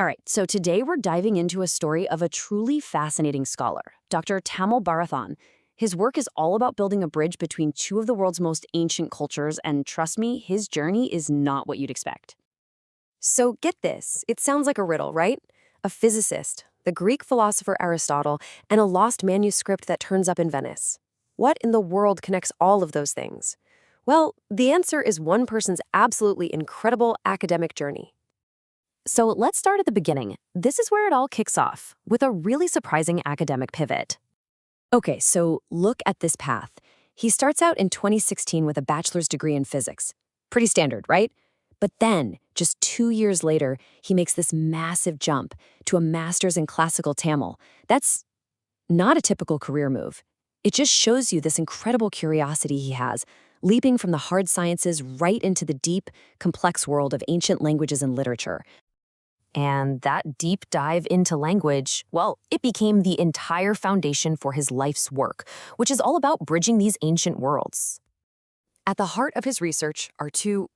All right, so today we're diving into a story of a truly fascinating scholar, Dr. Tamil Bharathan. His work is all about building a bridge between two of the world's most ancient cultures, and trust me, his journey is not what you'd expect. So get this, it sounds like a riddle, right? A physicist, the Greek philosopher Aristotle, and a lost manuscript that turns up in Venice. What in the world connects all of those things? Well, the answer is one person's absolutely incredible academic journey. So let's start at the beginning. This is where it all kicks off, with a really surprising academic pivot. Okay, so look at this path. He starts out in 2016 with a bachelor's degree in physics. Pretty standard, right? But then, just 2 years later, he makes this massive jump to a master's in classical Tamil. That's not a typical career move. It just shows you this incredible curiosity he has, leaping from the hard sciences right into the deep, complex world of ancient languages and literature. And that deep dive into language, well, it became the entire foundation for his life's work, which is all about bridging these ancient worlds. At the heart of his research are two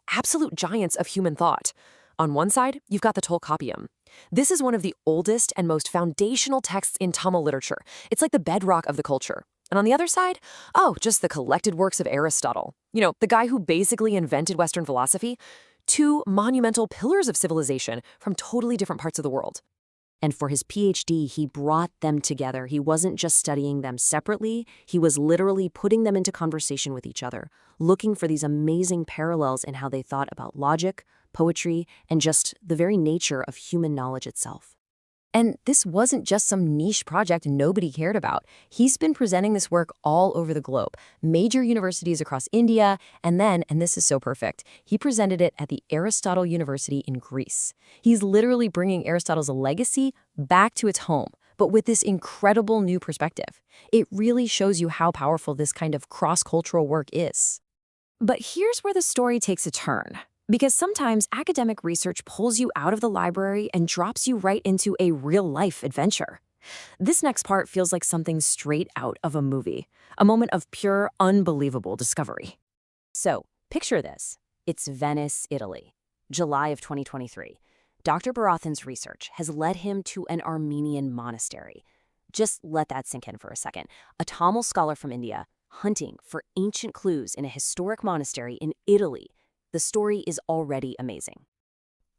absolute giants of human thought. On one side, you've got the Tolkappiyam. This is one of the oldest and most foundational texts in Tamil literature. It's like the bedrock of the culture. And on the other side, just the collected works of Aristotle. You know, the guy who basically invented Western philosophy. Two monumental pillars of civilization from totally different parts of the world. And for his PhD, he brought them together. He wasn't just studying them separately, he was literally putting them into conversation with each other, looking for these amazing parallels in how they thought about logic, poetry, and just the very nature of human knowledge itself. And this wasn't just some niche project nobody cared about. He's been presenting this work all over the globe, major universities across India, and then, and this is so perfect, he presented it at the Aristotle University in Greece. He's literally bringing Aristotle's legacy back to its home, but with this incredible new perspective. It really shows you how powerful this kind of cross-cultural work is. But here's where the story takes a turn. Because sometimes academic research pulls you out of the library and drops you right into a real-life adventure. This next part feels like something straight out of a movie, a moment of pure, unbelievable discovery. So, picture this. It's Venice, Italy, July of 2023. Dr. Barathan's research has led him to an Armenian monastery. Just let that sink in for a second. A Tamil scholar from India hunting for ancient clues in a historic monastery in Italy. The story is already amazing.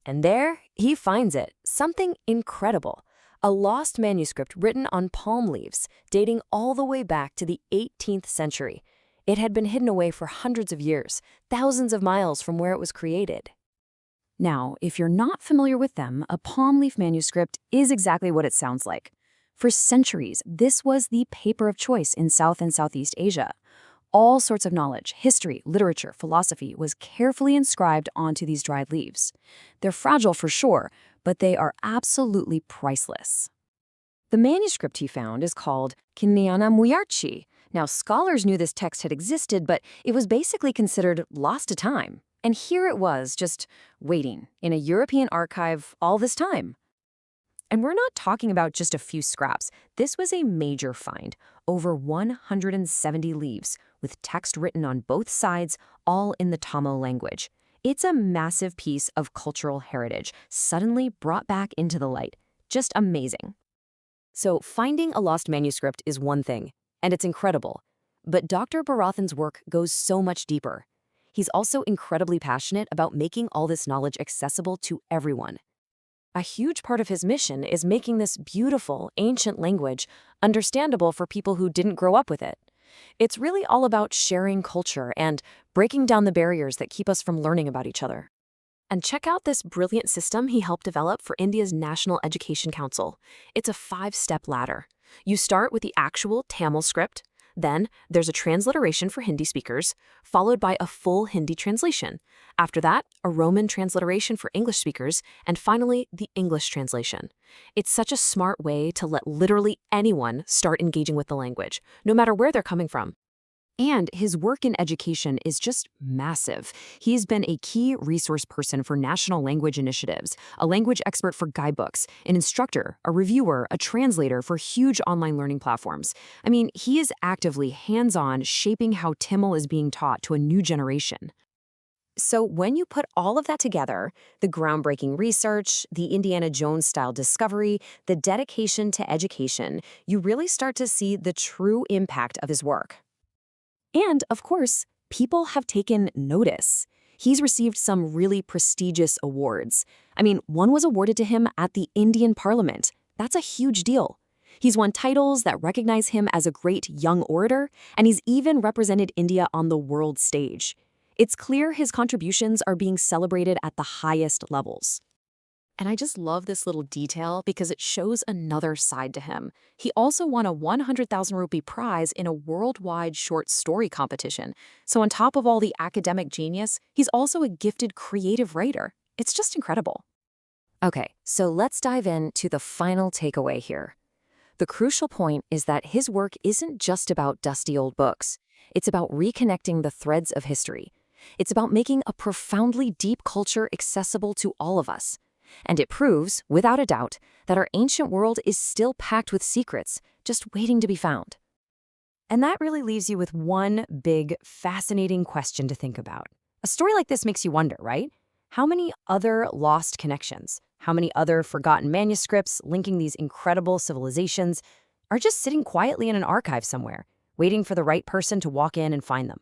And there, he finds it, something incredible. A lost manuscript written on palm leaves, dating all the way back to the 18th century. It had been hidden away for hundreds of years, thousands of miles from where it was created. Now, if you're not familiar with them, a palm leaf manuscript is exactly what it sounds like. For centuries, this was the paper of choice in South and Southeast Asia. All sorts of knowledge, history, literature, philosophy was carefully inscribed onto these dried leaves. They're fragile for sure, but they are absolutely priceless. The manuscript he found is called Kiniana Muyarchi. Now, scholars knew this text had existed, but it was basically considered lost to time. And here it was, just waiting in a European archive all this time. And we're not talking about just a few scraps. This was a major find, over 170 leaves, with text written on both sides, all in the Tamil language. It's a massive piece of cultural heritage, suddenly brought back into the light. Just amazing. So finding a lost manuscript is one thing, and it's incredible. But Dr. Barathan's work goes so much deeper. He's also incredibly passionate about making all this knowledge accessible to everyone. A huge part of his mission is making this beautiful, ancient language understandable for people who didn't grow up with it. It's really all about sharing culture and breaking down the barriers that keep us from learning about each other. And check out this brilliant system he helped develop for India's National Education Council. It's a 5-step ladder. You start with the actual Tamil script. Then, there's a transliteration for Hindi speakers, followed by a full Hindi translation. After that, a Roman transliteration for English speakers, and finally, the English translation. It's such a smart way to let literally anyone start engaging with the language, no matter where they're coming from. And his work in education is just massive. He's been a key resource person for national language initiatives, a language expert for guidebooks, an instructor, a reviewer, a translator for huge online learning platforms. I mean, he is actively hands-on shaping how Tamil is being taught to a new generation. So when you put all of that together, the groundbreaking research, the Indiana Jones-style discovery, the dedication to education, you really start to see the true impact of his work. And, of course, people have taken notice. He's received some really prestigious awards. I mean, one was awarded to him at the Indian Parliament. That's a huge deal. He's won titles that recognize him as a great young orator, and he's even represented India on the world stage. It's clear his contributions are being celebrated at the highest levels. And I just love this little detail because it shows another side to him. He also won a 100,000 rupee prize in a worldwide short story competition. So on top of all the academic genius, he's also a gifted creative writer. It's just incredible. Okay, so let's dive into the final takeaway here. The crucial point is that his work isn't just about dusty old books. It's about reconnecting the threads of history. It's about making a profoundly deep culture accessible to all of us. And it proves, without a doubt, that our ancient world is still packed with secrets, just waiting to be found. And that really leaves you with one big, fascinating question to think about. A story like this makes you wonder, right? How many other lost connections, how many other forgotten manuscripts linking these incredible civilizations are just sitting quietly in an archive somewhere, waiting for the right person to walk in and find them?